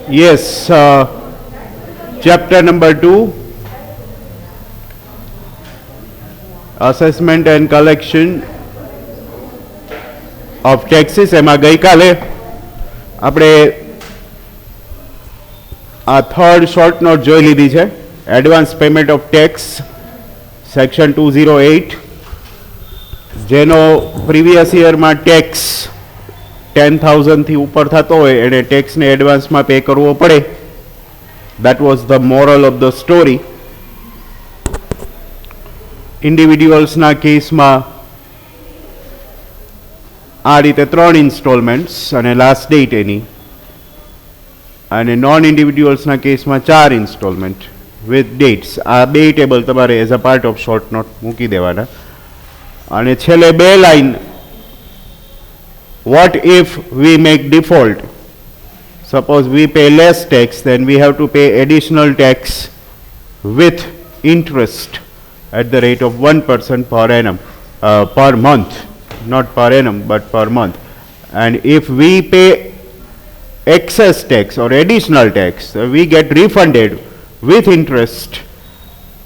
Yes, chapter number 2, assessment and collection of taxes. એમાં ગઈકાલે આપણે આ થર્ડ શોર્ટ નોટ જોઈ લીધી છે, advance payment of tax section 208, જેનો પ્રીવિયસ યરમાં ટેક્સ 10,000 થી ઉપર થતો હોય એને ટેક્સને એડવાન્સમાં પે કરવો પડે. That was the moral of the story. ઇન્ડિવિડ્યુઅલ્સના કેસમાં આ રીતે 3 ઇન્સ્ટોલમેન્ટ્સ અને લાસ્ટ ડેટ એની, અને નોન ઇન્ડિવિડ્યુઅલ્સના કેસમાં 4 ઇન્સ્ટોલમેન્ટ વિથ ડેટ્સ. આ બે ટેબલ તમારે as a part of short note મૂકી દેવાના. અને છેલ્લે 2 line, what if we make default? Suppose we pay less tax, then we have to pay additional tax with interest at the rate of 1% per annum, per month, not per annum but per month. And if we pay excess tax or additional tax, we get refunded with interest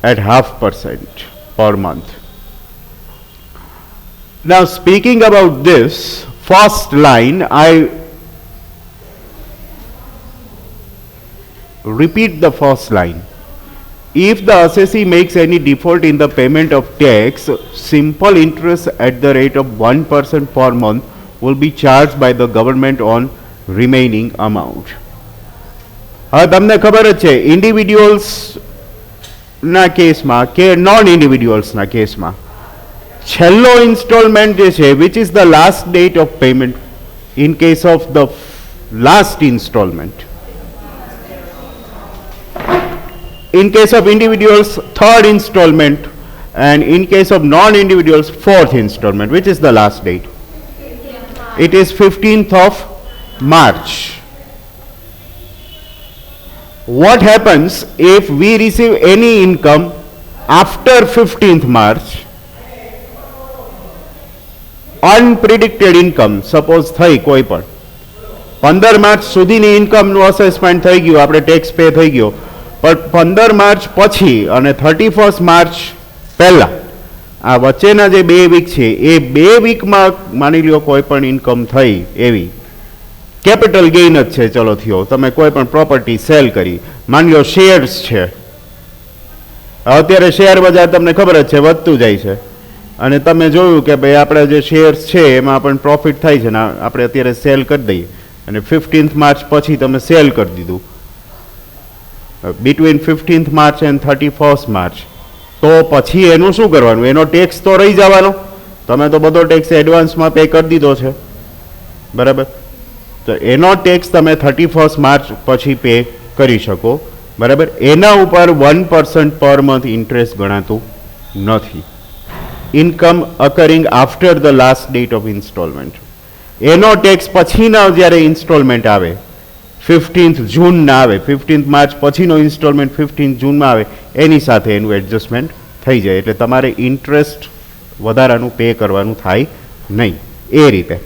at 0.5% per month. Now, speaking about this first line, I repeat the first line. If the assessee makes any default in the payment of tax, simple interest at the rate of 1% per month will be charged by the government on remaining amount. હવે તમને ખબર જ છે, ઇન્ડિવિડ્યુઅલ્સના કેસમાં કે non ઇન્ડિવિડ્યુઅલ્સના કેસમાં છેલ્લો installment જે છે, which is the last date of payment in case of the last installment. In case of individuals, 3rd installment, and in case of non-individuals, 4th installment. Which is the last date? It is 15th of March. What happens if we receive any income after 15th March? Unpredicted income, suppose થઈ કોઈ પણ 15 March સુધીની ઇન્કમનું assessment થઈ ગયું, આપણે tax pay થઈ ગયો, પણ 15 માર્ચ પછી અને 31 માર્ચ પહેલા આ વચ્ચેના જે 2 વીક છે, એ 2 વીકમાં માની લ્યો કોઈ પણ ઇન્કમ થઈ, એવી કેપિટલ ગેઇન જ છે, ચલો થયો, તમે કોઈ પણ પ્રોપર્ટી સેલ કરી, માની લો શેર્સ છે, અત્યારે શેર બજાર તમને ખબર જ છે વધતું જાય છે, અને તમે જોયું કે ભાઈ આપણા જે શેર્સ છે એમાં આપણને પ્રોફિટ થાય છે ને આપણે અત્યારે સેલ કરી દઈએ, અને 15th માર્ચ પછી તમે સેલ કરી દીધું, between 15th March and 31st March, તો પછી એનું શું કરવાનું? એનો ટેક્સ તો રહી જવાનો, તમે તો બધો ટેક્સ એડવાન્સમાં પે કરી દીધો છે, બરાબર? તો એનો ટેક્સ તમે 31st માર્ચ પછી પે કરી શકો, બરાબર? એના ઉપર 1% પર મંથ ઇન્ટરેસ્ટ ગણાતું નથી. Income accruing after the last date of instalment, એનો ટેક્સ પછીના જ્યારે ઇન્સ્ટોલમેન્ટ આવે, 15th જૂનના આવે, 15th માર્ચ પછીનો ઇન્સ્ટોલમેન્ટ 15th જૂનમાં આવે, એની સાથે એનું એડજસ્ટમેન્ટ થઈ જાય, એટલે તમારે ઇન્ટરેસ્ટ વધારાનું પે કરવાનું થાય નહીં, એ રીતે.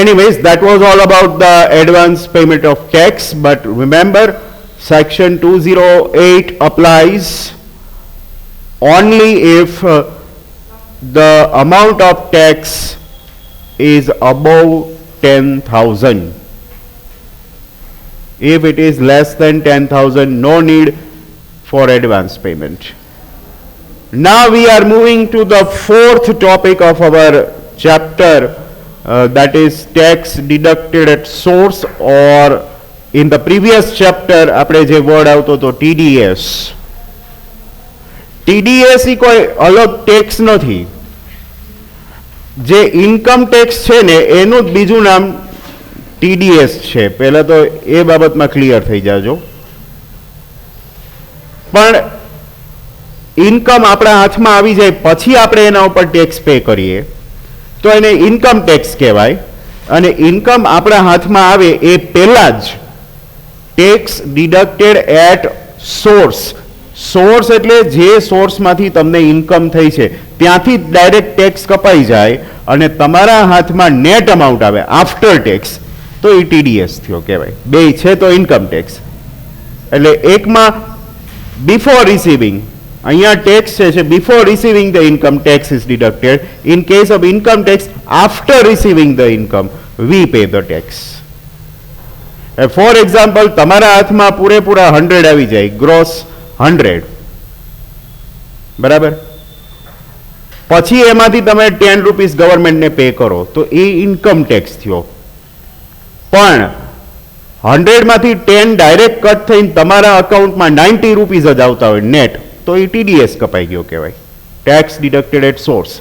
Anyways, that was all about the advance payment of tax, but remember, section 208 applies only if the amount of tax is above 10,000. If it is less than 10,000, no need for advance payment. Now we are moving to the 4th topic of our chapter, that is tax deducted at source, or in the previous chapter આપણે જે word આવતો હતો TDS. TDS એ કોઈ અલગ tax નથી, જે income tax છે ને એનું જ બીજું નામ TDS છે. પહેલા તો એ બાબતમાં ક્લિયર થઈ જાજો. પણ ઇન્કમ આપણા હાથમાં આવી જાય પછી આપણે એના ઉપર ટેક્સ પે કરીએ તો એને ઇન્કમ ટેક્સ કહેવાય, અને ઇન્કમ આપણા હાથમાં આવે એ પહેલા જ tax deducted at source. Source એટલે જે સોર્સમાંથી તમને ઇન્કમ થઈ છે ત્યાંથી ડાયરેક્ટ ટેક્સ કપાઈ જાય અને તમારા હાથમાં નેટ અમાઉન્ટ આવે આફ્ટર ટેક્સ, તો એ ટીડીએસ થયો કહેવાય. બે છે તો ઇન્કમ ટેક્સ. એટલે એકમાં બિફોર રિસીવિંગ, અહીંયા ટેક્સ છે before receiving the income tax is deducted. In case of income tax after receiving the income we pay the tax. For example, તમારા હાથમાં પૂરેપૂરા 100 આવી જાય, ગ્રોસ 100, બરાબર, પછી એમાંથી તમે 10 રૂપીસ ગવર્મેન્ટને પે કરો તો એ ઇન્કમ ટેક્સ થયો. પણ 100 માંથી 10 ડાયરેક્ટ કટ થઈને તમારા અકાઉન્ટમાં 90 રૂપીસ જ આવતા હોય નેટ, તો એ ટીડીએસ કપાઈ ગયો કહેવાય, tax deducted at source.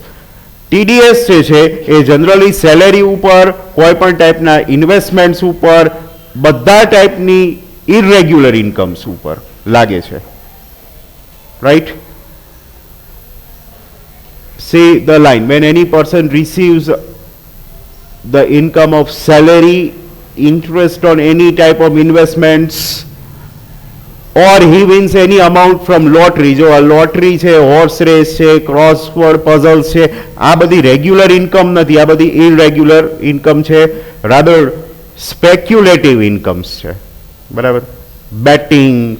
TDS જે છે એ જનરલી સેલેરી ઉપર, કોઈ પણ ટાઈપના ઇન્વેસ્ટમેન્ટ્સ ઉપર, બધા ટાઈપની ઇરેગ્યુલર ઇન્કમ્સ ઉપર લાગે છે. Right? See the line, when any person receives the income of salary, interest on any type of investments, or he wins any amount from lottery. જો આ લોટરી છે, હોર્સ રેસ છે, ક્રોસવર્ડ પઝલ્સ છે, આ બધી રેગ્યુલર ઇન્કમ નથી, આ બધી ઇરેગ્યુલર ઇન્કમ છે, રાધર સ્પેક્યુલેટિવ ઇન્કમ્સ છે. બરાબર? બેટિંગ,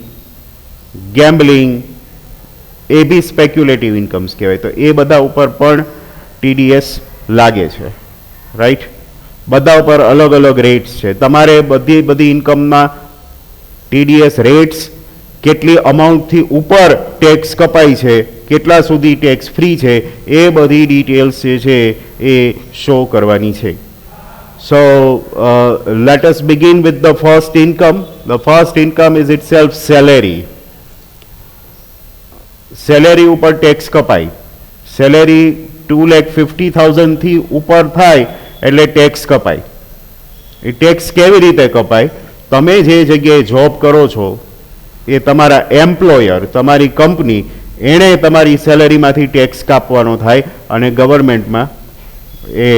ગેમ્બલિંગ, એ બી સ્પેક્યુલેટિવ ઇન્કમ્સ કહેવાય. તો એ બધા ઉપર પણ ટીડીએસ લાગે છે. રાઈટ? બધા ઉપર અલગ અલગ રેટ્સ છે. તમારે બધી ઇન્કમમાં ટીડીએસ રેટ્સ, કેટલી અમાઉન્ટથી ઉપર ટેક્સ કપાય છે, કેટલા સુધી ટેક્સ ફ્રી છે, એ બધી ડિટેલ્સ જે છે એ શો કરવાની છે. So let us begin with the first income. The first income is itself salary. Salary ઉપર ટેક્સ કપાય. સેલેરી 2,50,000 થી ઉપર થાય એટલે ટેક્સ કપાય. એ ટેક્સ કેવી રીતે કપાય? તમે જે જગ્યાએ જોબ કરો છો એ તમારા એમ્પ્લોયર, તમારી કંપની, એણે તમારી સેલેરીમાંથી ટેક્સ કાપવાનો થાય અને ગવર્મેન્ટમાં એ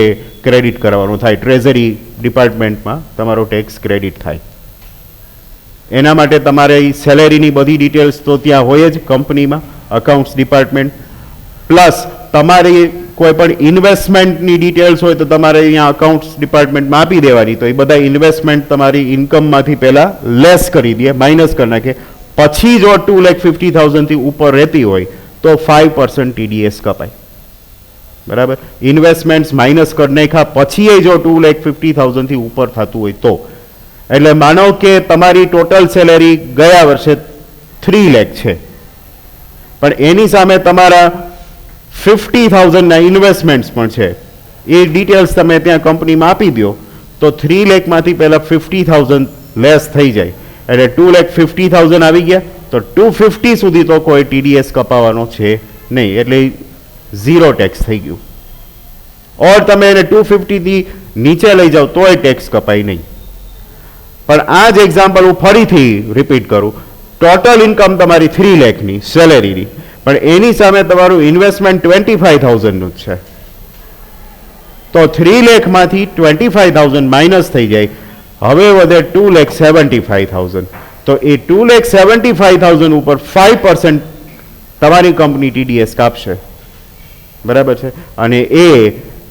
ક્રેડિટ કરવાનો થાય. ટ્રેઝરી ડિપાર્ટમેન્ટમાં તમારો ટેક્સ ક્રેડિટ થાય. એના માટે તમારે સેલેરીની બધી ડિટેલ્સ તો ત્યાં હોય જ કંપનીમાં, અકાઉન્ટ્સ ડિપાર્ટમેન્ટ. પ્લસ તમારી કોઈ પણ ઇન્વેસ્ટમેન્ટની ડિટેલ્સ હોય તો તમારે અહીંયા અકાઉન્ટ્સ ડિપાર્ટમેન્ટમાં આપી દેવાની. તો એ બધા ઇન્વેસ્ટમેન્ટ તમારી ઇન્કમમાંથી પહેલાં લેસ કરી દે, માઇનસ કરી નાખે. પછી જો 2,50,000 થી ઉપર રહેતી હોય તો 5% ટીડીએસ કપાય. બરાબર? ઇન્વેસ્ટમેન્ટ્સ માઇનસ કરી નાખ્યા પછી જો 2,50,000 થી ઉપર થતું હોય તો. એટલે માનો કે તમારી ટોટલ સેલેરી ગયા વર્ષે 3 લાખ છે, પણ એની સામે તમારા 50,000 ના ઇન્વેસ્ટમેન્ટ્સ પણ છે. એ ડિટેલ્સ તમે ત્યાં કંપનીમાં આપી દો તો 3 લાખમાંથી પહેલાં 50,000 લેસ થઈ જાય, એટલે 2,50,000 આવી ગયા. તો 250 સુધી તો કોઈ ટીડીએસ કપાવવાનો છે નહીં, એટલે 0 ટેક્સ થઈ ગયું. ઓર તમે એને 250 થી નીચે લઈ જાઓ તોય ટેક્સ કપાય નહીં. પણ આ જ એક્ઝામ્પલ હું ફરીથી રિપીટ કરું. ટોટલ ઇન્કમ તમારી 3 લાખની સેલેરીની, પણ એની સામે તમારું ઇન્વેસ્ટમેન્ટ 25,000નું જ છે. તો 3 લાખમાંથી 25,000 માઇનસ થઈ જાય, હવે વધે 2,75,000. તો એ 2,75,000 ઉપર 5% તમારી કંપની ટીડીએસ કાપશે. બરાબર છે? અને એ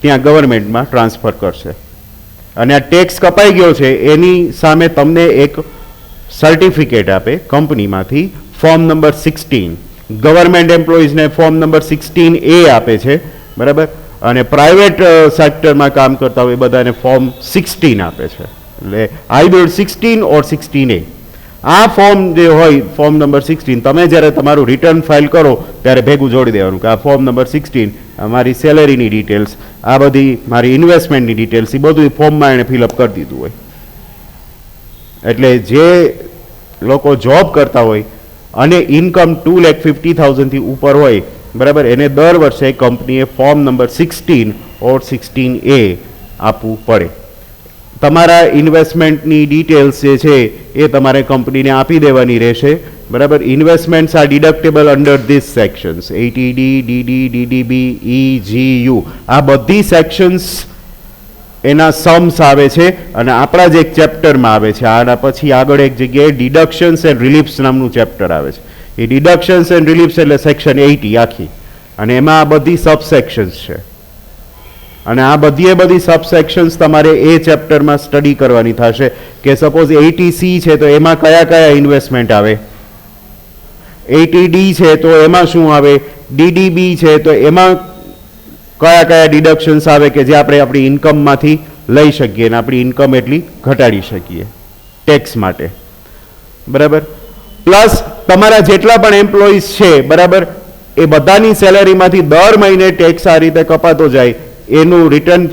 ત્યાં ગવર્મેન્ટમાં ટ્રાન્સફર કરશે. અને આ ટેક્સ કપાઈ ગયો છે એની સામે તમને એક સર્ટિફિકેટ આપે કંપનીમાંથી, ફોર્મ નંબર 16. ગવર્મેન્ટ એમ્પ્લોઈઝને ફોર્મ નંબર 16A આપે છે. બરાબર? અને પ્રાઇવેટ સેક્ટરમાં કામ કરતા હોય એ બધાને ફોર્મ 16 આપે છે. એટલે આઈધર 16 ઓર 16A. આ ફોર્મ જે હોય, ફોર્મ નંબર 16, તમે જ્યારે તમારું રિટર્ન ફાઇલ કરો ત્યારે ભેગું જોડી દેવાનું કે આ ફોર્મ નંબર 16 મારી સેલેરીની ડિટેલ્સ, આ બધી મારી ઇન્વેસ્ટમેન્ટની ડિટેલ્સ, એ બધું ફોર્મમાં એણે ફિલઅપ કરી દીધું હોય. એટલે જે લોકો જોબ કરતા હોય અને ઇન્કમ 2,50,000 થી ઉપર હોય, બરાબર, એને દર વર્ષે કંપનીએ ફોર્મ નંબર 16 ઓર 16A આપવું પડે. તમારા ઇન્વેસ્ટમેન્ટની ડિટેલ્સ જે છે એ તમારે કંપનીને આપી દેવાની રહેશે. બરાબર? Investments are deductible under this sections, ATD, DD, DDB, EGU. આ બધી સેક્શન્સ એના સમ્સ આવે છે અને આપણા જ એક ચેપ્ટરમાં આવે છે. આના પછી આગળ એક જગ્યાએ ડિડક્શન્સ એન્ડ રિલીફ્સ નામનું ચેપ્ટર આવે છે. એ ડિડક્શન્સ એન્ડ રિલીફ્સ એટલે સેક્શન 80 આખી, અને એમાં આ બધી સબસેક્શન્સ છે. અને આ બધી સબસેક્શન્સ તમારે એ ચેપ્ટરમાં સ્ટડી કરવાની થશે કે સપોઝ 80C છે તો એમાં કયા કયા ઇન્વેસ્ટમેન્ટ આવે, 80D છે તો એમાં શું આવે, DDB છે તો એમાં કયા કયા ડિડક્શન્સ આવે કે જે આપણે આપણી ઇન્કમમાંથી લઈ શકીએ અને આપણી ઇન્કમ એટલી ઘટાડી શકીએ ટેક્સ માટે, બરાબર. પ્લસ તમારા જેટલા પણ એમ્પ્લોઈઝ છે, બરાબર, એ બધાની સેલેરીમાંથી દર મહિને ટેક્સ આ રીતે કપાતો જાય, એનું રિટર્ન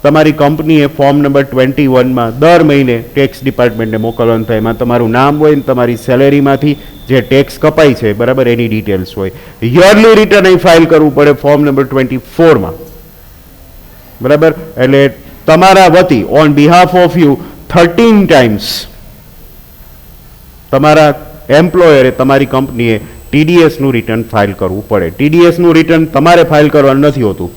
તમારી કંપનીએ ફોર્મ નંબર 21માં દર મહિને ટેક્સ ડિપાર્ટમેન્ટને મોકલવાનું થાય. એમાં તમારું નામ હોય ને તમારી સેલેરીમાંથી જે ટેક્સ કપાય છે, બરાબર, એની ડિટેલ્સ હોય. યરલી રિટર્ન અહીં ફાઇલ કરવું પડે ફોર્મ નંબર 24માં, બરાબર. એટલે તમારા વતી on behalf of you 13 times તમારા એમ્પ્લોયરે તમારી કંપનીએ TDSનું રિટર્ન ફાઇલ કરવું પડે. TDSનું રિટર્ન તમારે ફાઇલ કરવાનું નથી હોતું,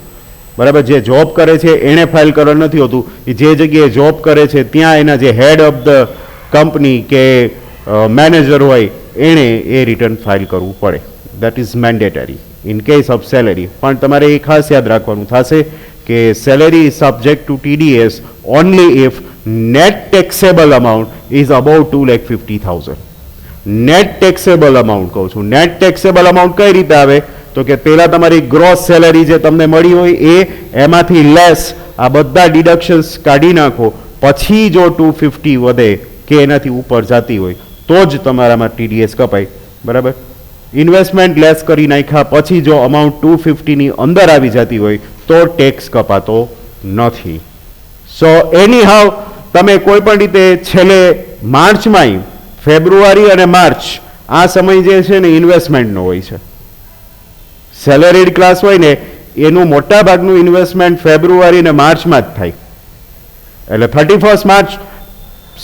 બરાબર. જે જોબ કરે છે એણે ફાઇલ કરવાનું નથી હોતું. જે જગ્યાએ જોબ કરે છે ત્યાં એના જે હેડ ઓફ ધ કંપની કે મેનેજર હોય એણે એ રિટર્ન ફાઇલ કરવું પડે. That is mandatory in case of salary. પણ તમારે એ ખાસ યાદ રાખવાનું થશે કે salary is subject to TDS only if net taxable amount is about 2,50,000. Net taxable amount કહું છું. નેટ ટેક્સેબલ અમાઉન્ટ કઈ રીતે આવે તો કે પહેલા તમારી ગ્રોસ સેલેરી જે તમને મળી હોય એમાંથી લેસ આ બધા ડિડક્શન્સ કાઢી નાખો, પછી જો 250 વધે કે એનાથી ઉપર જતી હોય તો જ તમારામાં TDS કપાય, બરાબર. ઇન્વેસ્ટમેન્ટ લેસ કરી નાખ્યા પછી જો અમાઉન્ટ 250ની અંદર આવી જતી હોય તો ટેક્સ કપાતો નથી. સો એની હાવ તમે કોઈ પણ રીતે છેલ્લે માર્ચમાં, ફેબ્રુઆરી અને માર્ચ આ સમય જે છે ને ઇન્વેસ્ટમેન્ટનો હોય છે. સેલેરીડ ક્લાસ હોય ને એનું મોટા ભાગનું ઇન્વેસ્ટમેન્ટ ફેબ્રુઆરી અને માર્ચમાં જ થાય. એટલે 31 માર્ચ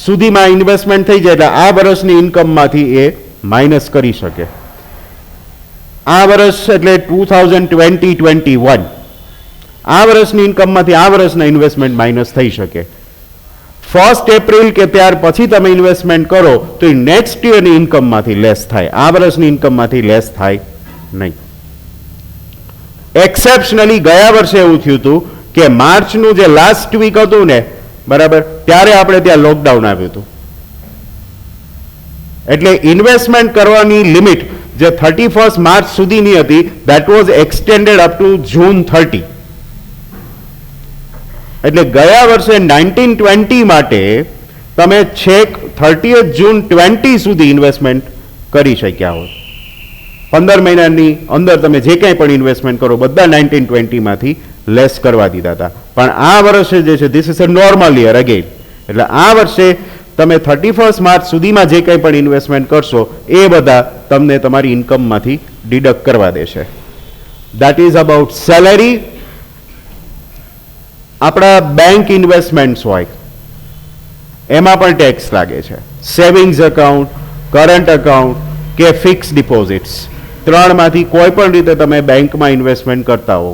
સુધીમાં ઇન્વેસ્ટમેન્ટ થઈ જાય એટલે આ વર્ષની ઇન્કમમાંથી એ માઇનસ કરી શકે. આ વર્ષ એટલે 2020-21 આ વર્ષની ઇન્કમમાંથી આ વર્ષના ઇન્વેસ્ટમેન્ટ માઇનસ થઈ શકે. 1 એપ્રિલ કે ત્યાર પછી તમે ઇન્વેસ્ટમેન્ટ કરો તો એ નેક્સ્ટ યરની ઇન્કમમાંથી લેસ થાય, આ વર્ષની ઇન્કમમાંથી લેસ થાય નહીં. એક્સેપ્શનલી ગયા વર્ષે એવું થયું હતું કે માર્ચનું જે લાસ્ટ વીક હતું ને, બરાબર, ત્યારે આપણે ત્યાં લોકડાઉન આવ્યું હતું. એટલે ઇન્વેસ્ટમેન્ટ કરવાની લિમિટ જે 31 માર્ચ સુધીની હતી that was extended up to June 30. એટલે ગયા વર્ષે 1920 માટે તમે છેક 30th જૂન 20 સુધી ઇન્વેસ્ટમેન્ટ કરી શક્યા હોત. 15 મહિનાની અંદર તમે જે કંઈ પણ ઇન્વેસ્ટમેન્ટ કરો બધા 1920માંથી લેસ કરવા દીધા હતા. પણ આ વર્ષે જે છે this is a normal year again. એટલે આ વર્ષે તમે 31 માર્ચ સુધીમાં જે કંઈ પણ ઇન્વેસ્ટમેન્ટ કરશો એ બધા તમને તમારી ઇન્કમમાંથી ડિડક્ટ કરવા દેશે. That is about salary. આપણા બેંક ઇન્વેસ્ટમેન્ટ્સ હોય એમાં પણ ટેક્સ લાગે છે. સેવિંગ્સ એકાઉન્ટ, કરંટ એકાઉન્ટ કે ફિક્સ ડિપોઝિટ્સ, ત્રણમાંથી કોઈ પણ રીતે તમે બેંકમાં ઇન્વેસ્ટમેન્ટ કરતા હો,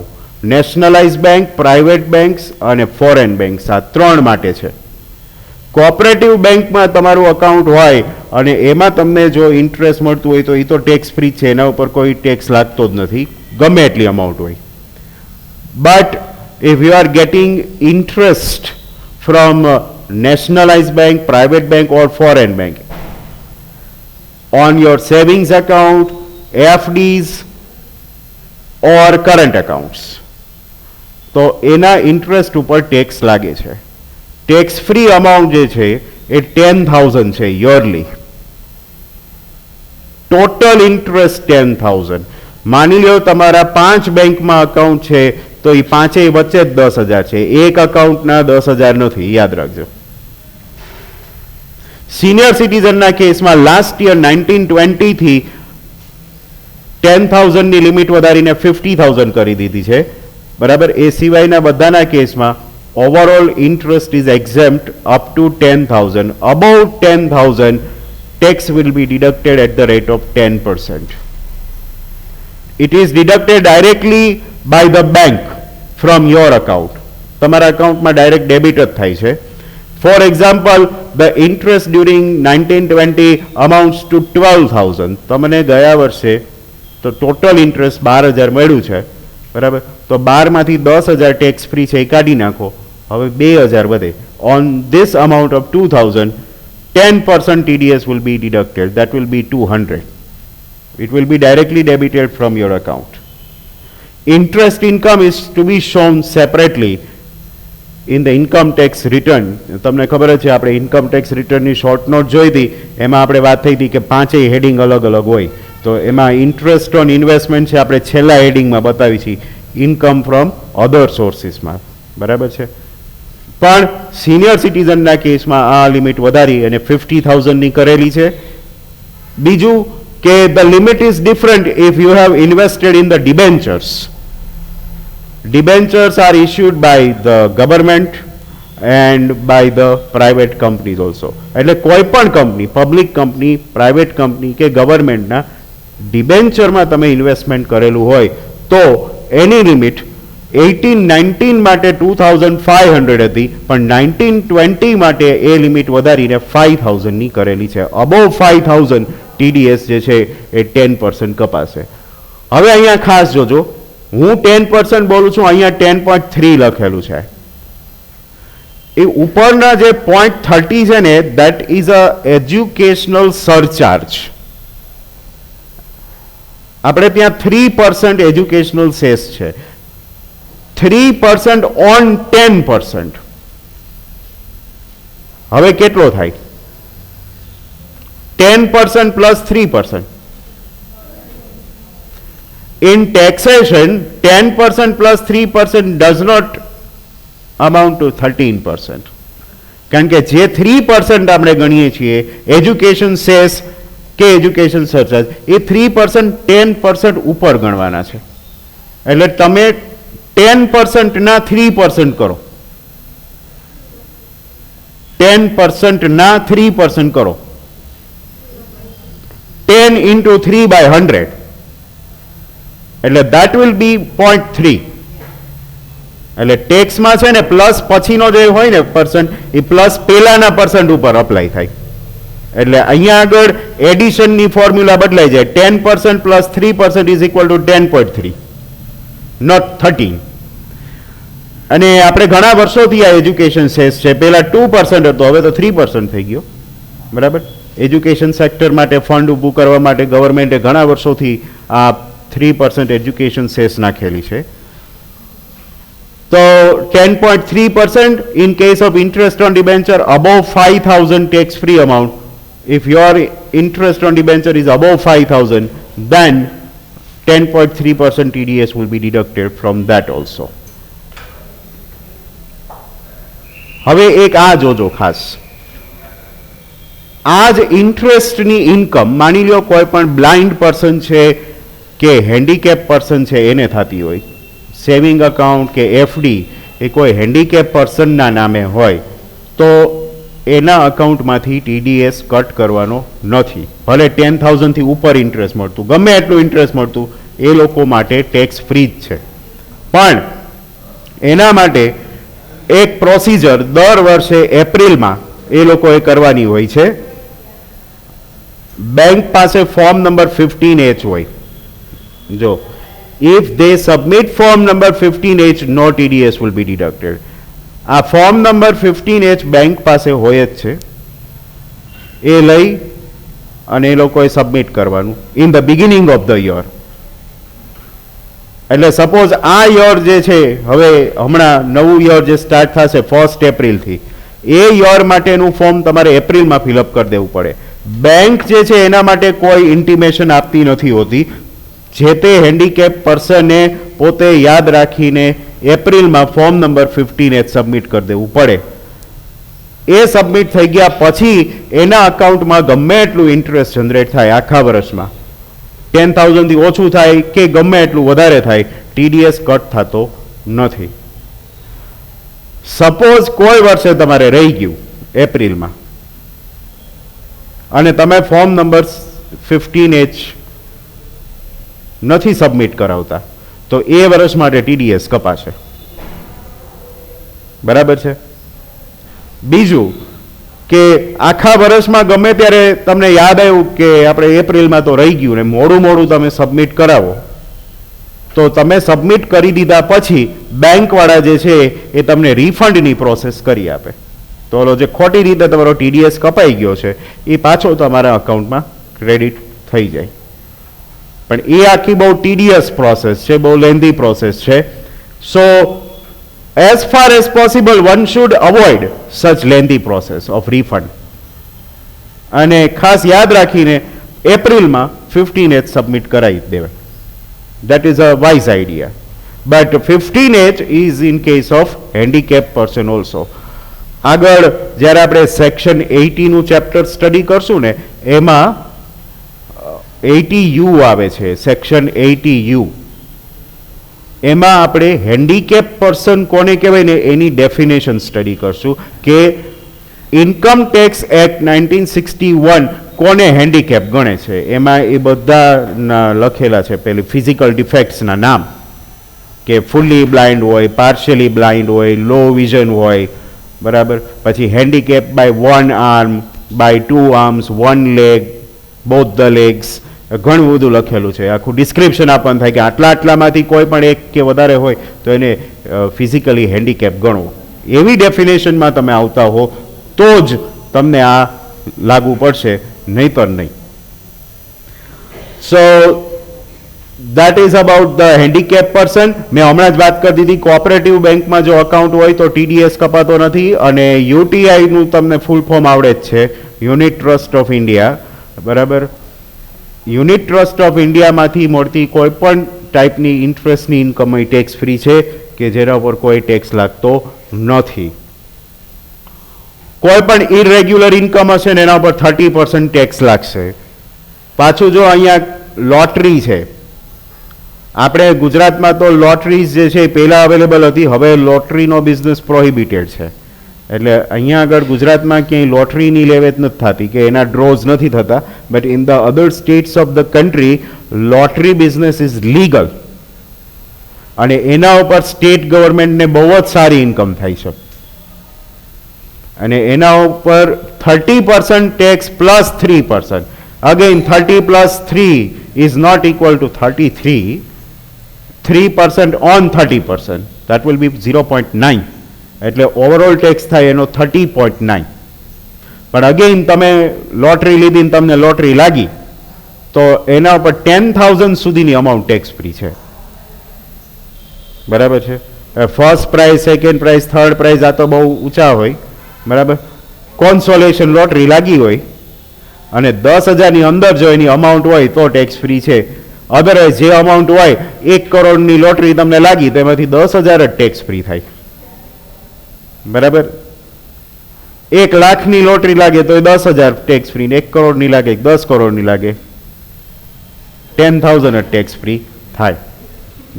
નેશનલાઇઝ બેંક, પ્રાઇવેટ બેંક્સ અને ફોરેન બેંક્સ, આ ત્રણ માટે છે. કોઓપરેટિવ બેંકમાં તમારું અકાઉન્ટ હોય અને એમાં તમને જો ઇન્ટરેસ્ટ મળતું હોય તો એ તો ટેક્સ ફ્રી છે, એના ઉપર કોઈ ટેક્સ લાગતો જ નથી ગમે એટલી અમાઉન્ટ હોય. But if you are getting interest from nationalized bank, private bank or foreign bank on your savings account, FDs or current accounts, તો એના ઇન્ટરેસ્ટ ઉપર ટેક્સ લાગે છે. ટેક્સ ફ્રી અમાઉન્ટ જે છે એ 10,000 છે યરલી. Total interest 10,000. માની લો તમારા 5 બેંકમાં અકાઉન્ટ છે તો એ પાંચેય વચ્ચે જ 10,000 છે, એક અકાઉન્ટના 10,000 નથી, યાદ રાખજો. સિનિયર સિટીઝનના કેસમાં લાસ્ટ યર 1920 થી 10,000 ની લિમિટ વધારીને 50,000 કરી દીધી છે, બરાબર. એ સિવાયના બધાના કેસમાં overall interest is exempt up to 10,000. About 10,000 tax will be deducted at the rate of 10%. It is deducted directly by the bank from your account. તમારા અકાઉન્ટમાં ડાયરેક્ટ ડેબિટ જ થાય છે. For example, the interest during 1920 amounts to 12,000. તમને ગયા વર્ષે તો total interest 12,000 મળ્યું છે, બરાબર. તો 12માંથી 10,000 ટેક્સ ફ્રી છે એ કાઢી નાખો, હવે 2,000 વધે. On this amount of 2,000, 10% TDS will be deducted. That will be 200. It will be directly debited from your account. Interest income is to be shown separately in the income tax return. તમને ખબર જ છે, આપણે income tax રિટર્નની short note જોઈ હતી, એમાં આપણે વાત થઈ હતી કે 5 હેડિંગ અલગ અલગ હોય. તો એમાં ઇન્ટરેસ્ટ ઓન ઇન્વેસ્ટમેન્ટ છે આપણે છેલ્લા હેડિંગમાં બતાવી છે, ઇન્કમ ફ્રોમ અધર સોર્સિસમાં. બરાબર છે. પણ સિનિયર સિટીઝનના કેસમાં આ લિમિટ વધારી અને 50,000ની કરેલી છે. બીજું કે the limit is different if you have invested in the debentures. Debentures are issued by the government and by the private companies also. એટલે કોઈ પણ company, public company, private company કે ગવર્મેન્ટના ડિબેન્ચરમાં તમે ઇન્વેસ્ટમેન્ટ કરેલું હોય તો એની લિમિટ 18-19 માટે 2,500 હતી, પણ 19-20 માટે એ લિમિટ વધારીને 5,000ની કરેલી છે. અબોવ 5,000 TDS જે છે એ 10% કપાશે. હવે અહીંયા ખાસ જોજો, હું 10% બોલું છું, અહીંયા 10.3 લખેલું છે. એ ઉપરના જે 0.30 છે ને, that is a educational surcharge. આપણે ત્યાં 3% એજ્યુકેશનલ સેસ છે. 3% ઓન 10%. હવે કેટલો થાય? 10% plus 3%. In taxation, 10% plus 3% does not amount to 13%. કારણ કે જે 3% આપણે ગણીએ છીએ એજ્યુકેશન સેસ કે એજ્યુકેશન સરચાર્જ, એ 3% 10% ઉપર ગણવાના છે. એટલે તમે 10% ના 3% કરો, 10% ના 3% કરો, 10 into 3 by 100, એટલે that will be 0.3. એટલે ટેક્સમાં છે ને પ્લસ પછીનો જે હોય ને પર્સન્ટ, એ પ્લસ પેલાના પર્સન્ટ ઉપર અપ્લાય થાય. એટલે અહીંયા આગળ એડિશનની ફોર્મ્યુલા બદલાઈ જાય. 10% plus 3% is equal to 10.3, not 13. અને આપણે ઘણા વર્ષોથી આ એજ્યુકેશન સેસ છે, પહેલા 2% હતો, હવે તો 3% થઈ ગયો. બરાબર. એજ્યુકેશન સેક્ટર માટે ફંડ ઊભું કરવા માટે ગવર્મેન્ટે ઘણા વર્ષોથી આ 3% એજ્યુકેશન સેસ નાખેલી છે. તો 10.3% in case of interest on debenture above 5,000 tax free amount. If your interest on debenture is above 5,000, then 10.3% TDS will be deducted from that also. હવે એક આ જોજો ખાસ, આ જ ઇન્ટરેસ્ટની ઇન્કમ માની લો કોઈ પણ બ્લાઇન્ડ પર્સન છે કે હેન્ડીકેપ પર્સન છે એને થતી હોય, સેવિંગ અકાઉન્ટ કે એફડી એ કોઈ હેન્ડીકેપ પર્સનના નામે હોય તો એના અકાઉન્ટમાંથી TDS કટ કરવાનો નથી. ભલે 10,000થી ઉપર ઇન્ટરેસ્ટ મળતું, ગમે એટલું ઇન્ટરેસ્ટ મળતું, એ લોકો માટે ટેક્સ ફ્રી જ છે. પણ એના માટે એક પ્રોસિજર દર વર્ષે એપ્રિલમાં એ લોકોએ કરવાની હોય છે. બેંક પાસે ફોર્મ નંબર 15H હોય. જો if they submit form number 15H, no TDS will be deducted. આ ફોર્મ નંબર 15H બેંક પાસે હોય જ છે, એ લઈ અને એ લોકોએ સબમિટ કરવાનું in the beginning of the year. એટલે સપોઝ આ યર જે છે, હવે હમણાં નવું યર જે સ્ટાર્ટ થશે 1 એપ્રિલથી, એ યર માટેનું ફોર્મ તમારે એપ્રિલમાં ફિલઅપ કરી દેવું પડે. બેંક જે છે એના માટે કોઈ ઇન્ટિમેશન આપતી નથી હોતી. જે તે હેન્ડીકેપ પર્સને પોતે યાદ રાખીને એપ્રિલમાં ફોર્મ નંબર 15H સબમિટ કરી દેવું પડે. એ સબમિટ થઈ ગયા પછી એના અકાઉન્ટમાં ગમે એટલું ઇન્ટરેસ્ટ જનરેટ થાય આખા વર્ષમાં, 10,000થી ઓછું થાય કે ગમે એટલું વધારે થાય, TDS કટ થતો નથી. સપોઝ કોઈ વર્ષે તમારે રહી ગયું એપ્રિલમાં અને તમે ફોર્મ નંબર 15H નથી સબમિટ કરાવતા, તો એ વર્ષ માટે TDS કપાશે. બરાબર છે. બીજું કે આખા વર્ષમાં ગમે ત્યારે તમને યાદ આવ્યું કે આપણે એપ્રિલમાં તો રહી ગયું ને મોડું તમે સબમિટ કરાવો, તો તમે સબમિટ કરી દીધા પછી બેંકવાળા જે છે એ તમને રિફંડની પ્રોસેસ કરી આપે. તો ઓલો જે ખોટી રીતે તમારો TDS કપાઈ ગયો છે એ પાછો તમારા અકાઉન્ટમાં ક્રેડિટ થઈ જાય. પણ એ આખી બહુ ટીડિયસ પ્રોસેસ છે, બહુ લેન્ધી પ્રોસેસ છે. સો as far as possible one should avoid such lengthy process of refund. અને ખાસ યાદ રાખીને એપ્રિલમાં 15th સબમિટ કરાવી દેવાય. that is a wise idea, but 15th is in case of handicapped person also. આગળ જ્યારે આપણે સેક્શન 80 નું ચેપ્ટર સ્ટડી કરશું ને એમાં 80U આવે છે, સેક્શન 80U. એમાં આપણે હેન્ડીકેપ પર્સન કોને કહેવાય ને એની ડેફિનેશન સ્ટડી કરશું કે ઇન્કમ ટેક્સ એક્ટ 1961 કોને હેન્ડીકેપ ગણે છે. એમાં એ બધા લખેલા છે, પેલી ફિઝિકલ ડિફેક્ટ્સના નામ, કે ફૂલ્લી બ્લાઇન્ડ હોય, પાર્શિયલી બ્લાઇન્ડ હોય, લો વિઝન હોય, બરાબર. પછી handicap by 1 arm, by 2 arms, 1 leg, both the legs, ઘણું બધું લખેલું છે. આખું ડિસ્ક્રિપ્શન આપણને થાય કે આટલામાંથી કોઈ પણ એક કે વધારે હોય તો એને ફિઝિકલી હેન્ડીકેપ ગણવો. એવી ડેફિનેશનમાં તમે આવતા હો તો જ તમને આ લાગુ પડશે, નહીતર નહીં. So that is about the handicap person. મેં હમણાં જ વાત કરી દીધી, કોઓપરેટિવ બેંકમાં જો અકાઉન્ટ હોય તો TDS કપાતો નથી. અને UTI નું તમને ફૂલ ફોર્મ આવડે જ છે, યુનિટ ટ્રસ્ટ ઓફ ઇન્ડિયા, બરાબર. યુનિટ ટ્રસ્ટ ઓફ ઇન્ડિયામાંથી મળતી કોઈ પણ ટાઈપની ઇન્ટરેસ્ટની ઇન્કમ એ ટેક્સ ફ્રી છે કે જેના ઉપર કોઈ ટેક્સ લાગતો નથી. કોઈ પણ ઇરેગ્યુલર ઇન્કમ હશે ને એના ઉપર 30% ટેક્સ લાગશે. પાછું જો અહીંયા લોટરી છે, આપણે ગુજરાતમાં તો લોટરીઝ જે છે એ પહેલાં અવેલેબલ હતી, હવે લોટરીનો બિઝનેસ પ્રોહિબિટેડ છે. એટલે અહીંયા આગળ ગુજરાતમાં ક્યાંય લોટરીની લેવેચ નથી થતી કે એના ડ્રોઝ નથી થતા. But in the other states of the country lottery business is legal અને એના ઉપર સ્ટેટ ગવર્મેન્ટને બહુ જ સારી ઇન્કમ થાય છે. અને એના ઉપર 30% tax plus 3%. Again 30 plus 3 is not equal to 33. 3% on 30%, that will be 0.9. એટલે ઓવરઓલ ટેક્સ થાય એનો 30.9. પણ અગેન તમે લોટરી લીધી ને તમને લોટરી લાગી તો એના ઉપર 10,000 સુધીની અમાઉન્ટ ટેક્સ ફ્રી છે, બરાબર છે. First prize, second prize, third price આ તો બહુ ઊંચા હોય, બરાબર. કોન્સોલેશન લોટરી લાગી હોય અને 10,000ની અંદર જો એની અમાઉન્ટ હોય તો ટેક્સ ફ્રી છે. અધરવાઇઝ જે અમાઉન્ટ હોય 1 કરોડની લોટરી તમને લાગી તો એમાંથી 10,000 જ ટેક્સ ફ્રી થાય, બરાબર. 1 લાખની લોટરી લાગે તો 10,000 ટેક્સ ફ્રી, 1 કરોડની લાગે 10 કરોડની લાગે 10,000 જ ટેક્સ ફ્રી થાય.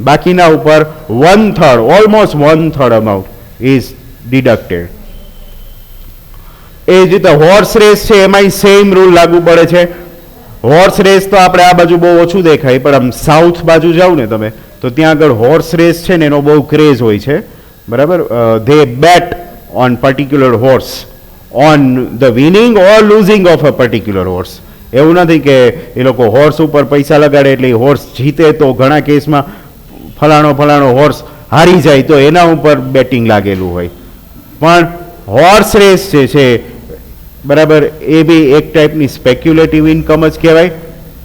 બાકીના ઉપર 1/3, ઓલમોસ્ટ 1/3 અમાઉન્ટ ઇઝ ડિડક્ટેડ. એ જ રીતે હોર્સ રેસ છે એમાંય સેમ રૂલ લાગુ પડે છે. હોર્સ રેસ તો આપણે આ બાજુ બહુ ઓછું દેખાય, પણ આમ સાઉથ બાજુ જાવ ને તમે તો ત્યાં આગળ હોર્સ રેસ છે ને એનો બહુ ક્રેઝ હોય છે, બરાબર. They bet on particular horse on the winning or losing of a particular horse. એવું નથી કે એ લોકો હોર્સ ઉપર પૈસા લગાડે એટલે હોર્સ જીતે, તો ઘણા કેસમાં ફલાણો હોર્સ હારી જાય તો એના ઉપર બેટિંગ લાગેલું હોય. પણ હોર્સ રેસ જે છે, બરાબર, એ બી એક ટાઈપની સ્પેક્યુલેટિવ ઇન્કમ જ કહેવાય.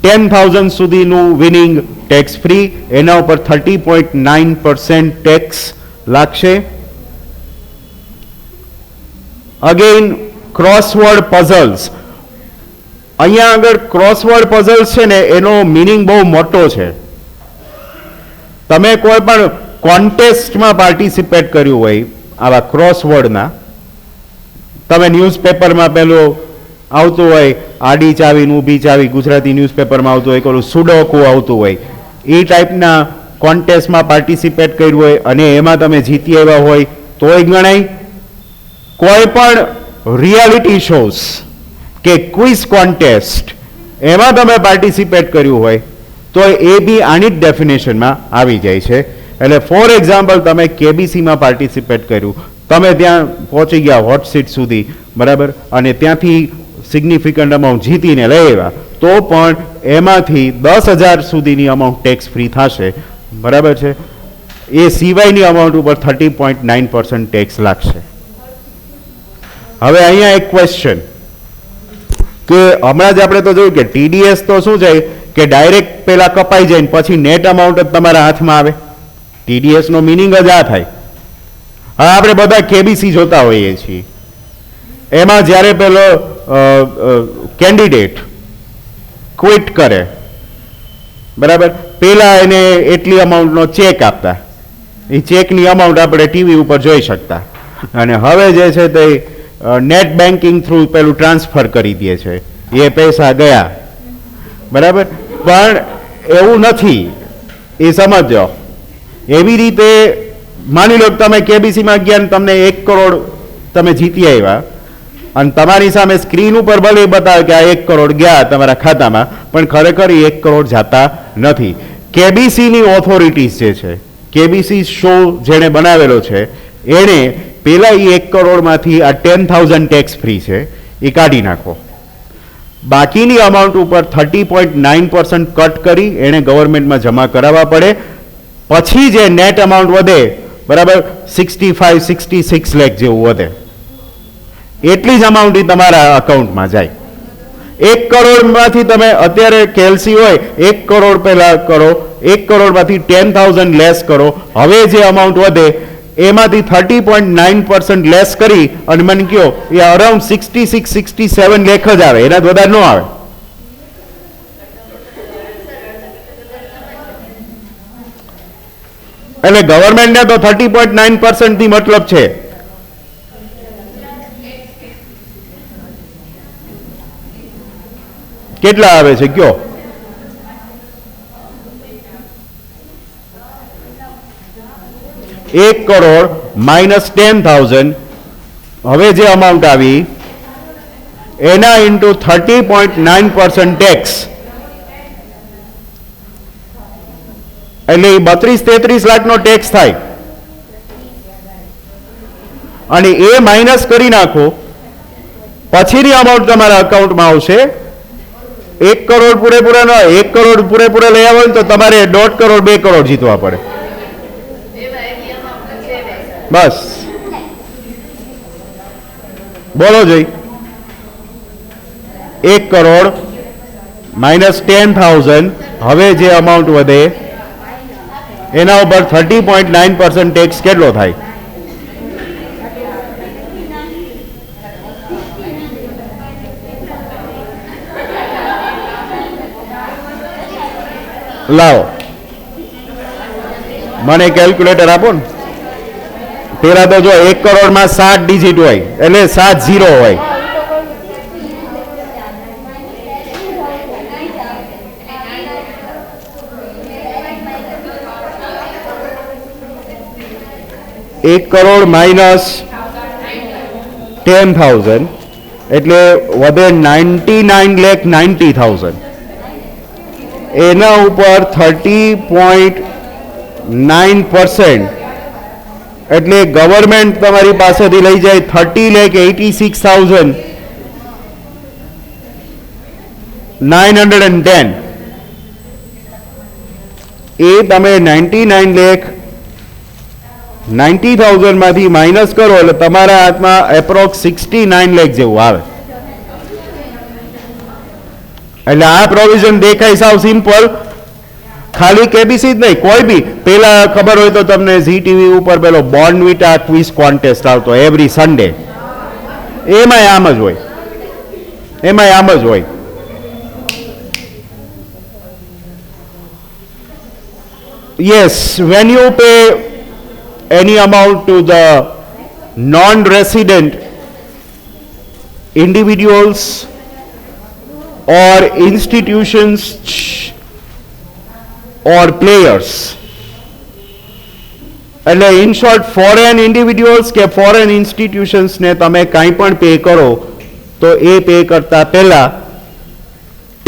10,000 સુધીનું વિનિંગ ટેક્સ ફ્રી, એના ઉપર 30.9% ટેક્સ લાગશે. Again crossword puzzles. અહીંયા આગળ ક્રોસવર્ડ પઝલ્સ છે ને એનો મિનિંગ બહુ મોટો છે. તમે કોઈ પણ કોન્ટેસ્ટમાં પાર્ટિસિપેટ કર્યું હોય આવા ક્રોસવર્ડના, તમે ન્યૂઝપેપરમાં પેલું આવતું હોય આડી ચાવી ઊભી ચાવી, ગુજરાતી ન્યૂઝપેપરમાં આવતું હોય, પેલું સુડોકુ આવતું હોય, એ ટાઈપના કોન્ટેસ્ટમાં પાર્ટિસિપેટ કર્યું હોય અને એમાં તમે જીતી આવ્યા હોય તોય ગણાય. કોઈ પણ રિયાલિટી શોઝ કે ક્વિઝ કોન્ટેસ્ટ એમાં તમે પાર્ટિસિપેટ કર્યું હોય તો એ બી આની જ ડેફિનેશનમાં આવી જાય છે. એટલે ફોર એક્ઝામ્પલ તમે KBCમાં પાર્ટિસિપેટ કર્યું, તમે ત્યાં પહોંચી ગયા હોટ સીટ સુધી, બરાબર, અને ત્યાંથી સિગ્નિફિકન્ટ અમાઉન્ટ જીતીને લઈ આવ્યા તો પણ એમાંથી 10,000 સુધીની અમાઉન્ટ ટેક્સ ફ્રી થશે. બરાબર છે. એ સિવાયની અમાઉન્ટ ઉપર 30.9% ટેક્સ લાગશે. હવે અહીંયા એક ક્વેશ્ચન કે હમણાં જ આપણે તો જોયું કે ટીડીએસ તો શું છે કે ડાયરેક્ટ પેલા કપાઈ જાય ને પછી નેટ અમાઉન્ટ જ તમારા હાથમાં આવે. ટીડીએસ નો મિનિંગ જ આ થાય. હવે આપણે બધા કેબીસી જોતા હોઈએ છીએ. એમાં જ્યારે પેલો કેન્ડિડેટ ક્વિટ કરે, બરાબર, પેલા એને એટલી અમાઉન્ટનો ચેક આપતા, એ ચેકની અમાઉન્ટ આપણે ટીવી ઉપર જોઈ શકતા, અને હવે જે છે તે નેટ બેન્કિંગ થ્રુ પેલું ટ્રાન્સફર કરી દે છે, એ પૈસા ગયા, બરાબર. પણ એવું નથી, એ સમજો. એવી રીતે માની લો કે તમે કેબીસીમાં ગયા ને તમને 1 કરોડ તમે જીતી આવ્યા, અને તમારી સામે સ્ક્રીન ઉપર ભલે બતાવે કે આ 1 કરોડ ગયા તમારા ખાતામાં, પણ ખરેખર 1 કરોડ જતા નથી. કેબીસીની ઓથોરિટીઝ જે છે, કેબીસી શો જેણે બનાવેલો છે, એણે પેલા એ 1 કરોડમાંથી આ 10,000 ટેક્સ ફ્રી છે એ કાઢી નાખો. બાકીની અમાઉન્ટ ઉપર 30.9% કટ કરી એણે ગવર્મેન્ટમાં જમા કરાવવા પડે. પછી જે નેટ અમાઉન્ટ વધે, બરાબર, 65-66 લાખ જેવું વધે, એટલી જ અમાઉન્ટ તમારા અકાઉન્ટમાં જાય. 1 કરોડમાંથી તમે અત્યારે કેલ્સી હોય 1 કરોડ પહેલા કરો, 1 કરોડમાંથી 10,000 લેસ કરો, હવે જે અમાઉન્ટ વધે એમાંથી 30.9% લેસ કરી અને મને કહો એ અરાઉન્ડ 66-67 લાખ જ આવે, એના વધારે ન આવે. એટલે ગવર્મેન્ટને તો 30.9% થી મતલબ છે. કેટલા આવે છે કયો? $1 કરોડ માઇનસ 10,000, હવે જે અમાઉન્ટ આવી એના ઇન્ટુ 30.9% ટેક્સ, એટલે 32-33 લાખનો ટેક્સ થાય. અને એ માઇનસ કરી નાખો, પછીની અમાઉન્ટ તમારા અકાઉન્ટમાં આવશે. 1 કરોડ પૂરેપૂરા ન, 1 કરોડ પૂરેપૂરા લઈ આવો ને તો તમારે 1.5 કરોડ 2 કરોડ જીતવા પડે. બસ બોલો જોઈ. 1 કરોડ માઇનસ 10,000, હવે જે અમાઉન્ટ વધે એના ઉપર 30.9% ટેક્સ કેટલો થાય? લાવો મને કેલ્ક્યુલેટર આપો ને. પેલા તો જો 1 કરોડમાં 7 ડિજિટ હોય એટલે 7 ઝીરો હોય. $1 કરોડ માઇનસ 10,000 એટલે વધે 99,90,000. એના ઉપર 30.9% એટલે ગવર્મેન્ટ તમારી પાસેથી લઈ જાય 30,86,910. એ તમે 99,90,000 માંથી માઇનસ કરો એટલે તમારા હાથમાં એપ્રોક્સ 69 લાખ જેવું આવે. એટલે આ પ્રોવિઝન દેખાય સાવ સિમ્પલ. ખાલી કેબીસી જ નહીં, કોઈ બી પેલા ખબર હોય તો તમને ઝી ટીવી ઉપર પેલો બોર્નવિટા ક્વિઝ કોન્ટેસ્ટ આવતો એવરી સન્ડે, એમાંય આમ જ હોય, એમાંય આમ જ હોય. Yes, when you pay any amount to the non-resident individuals or institutions or players, એટલે ઇન શોર્ટ ફોરેન ઇન્ડિવિડ્યુઅલ્સ કે ફોરેન ઇન્સ્ટિટ્યુશન્સને તમે કાંઈ પણ પે કરો તો એ પે કરતા પહેલા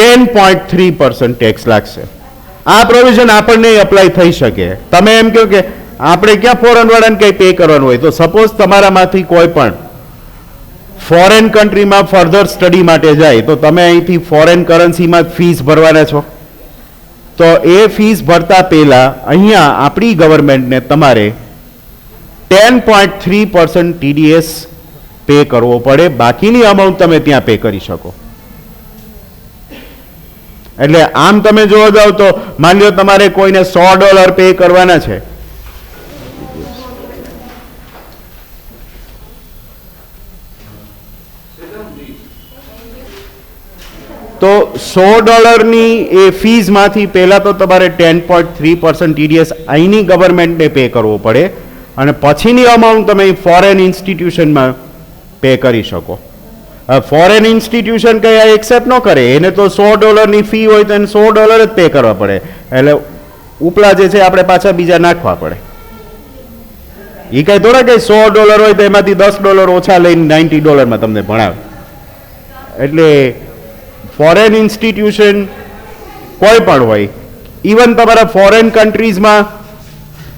10.3% ટેક્સ લાગશે. આ પ્રોવિઝન આપણને અપ્લાય થઈ શકે. તમે એમ કહો કે આપણે ક્યાં ફોરેન વાળાને કંઈ પે કરવાનું હોય, તો સપોઝ તમારામાંથી કોઈ પણ ફોરેન કન્ટ્રીમાં ફર્ધર સ્ટડી માટે જાય તો તમે અહીંથી ફોરેન કરન્સીમાં ફીસ ભરવાના છો. તો એ ફીસ ભરતા પહેલા અહીંયા આપણી ગવર્મેન્ટને તમારે 10.3% TDS પે કરવો પડે, બાકીની અમાઉન્ટ તમે ત્યાં પે કરી શકો. એટલે આમ તમે જોવા જાવ તો માની લો તમારે કોઈને $100 પે કરવાના છે, તો $100ની એ ફીઝમાંથી પહેલા તો તમારે 10.3% TDS અહીંની ગવર્મેન્ટને પે કરવો પડે અને પછીની અમાઉન્ટ તમે ફોરેન ઇન્સ્ટિટ્યુશનમાં પે કરી શકો. ફોરેન ઇન્સ્ટિટ્યુશન કંઈ આ એક્સેપ્ટ ન કરે, એને તો $100ની ફી હોય તો એને $100 જ પે કરવા પડે, એટલે ઉપલા જે છે આપણે પાછા બીજા નાખવા પડે. એ કાંઈ થોડા કે $100 હોય તો એમાંથી $10 ઓછા લઈને $90 તમને ભણાવે. એટલે ફોરેન ઇન્સ્ટિટ્યુશન કોઈ પણ હોય, ઇવન તમારા ફોરેન કન્ટ્રીઝમાં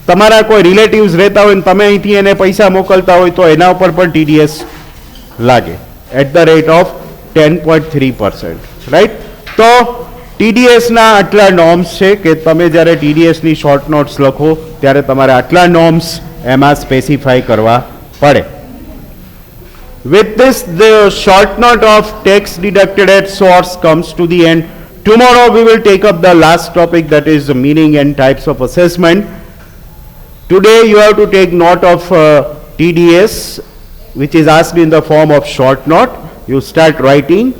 તમારા કોઈ રિલેટિવ્સ રહેતા હોય ને તમે અહીંથી એને પૈસા મોકલતા હોય તો એના ઉપર પણ TDS લાગે at the rate of 10.3%, right. તો TDSના આટલા નોર્મ્સ છે કે તમે જ્યારે TDSની શોર્ટ નોટ્સ લખો ત્યારે તમારે આટલા નોર્મ્સ એમાં સ્પેસિફાઈ કરવા પડે. With this, the short note of tax deducted at source comes to the end. Tomorrow we will take up the last topic, that is the meaning and types of assessment. Today you have to take note of TDS, which is asked in the form of short note. You start writing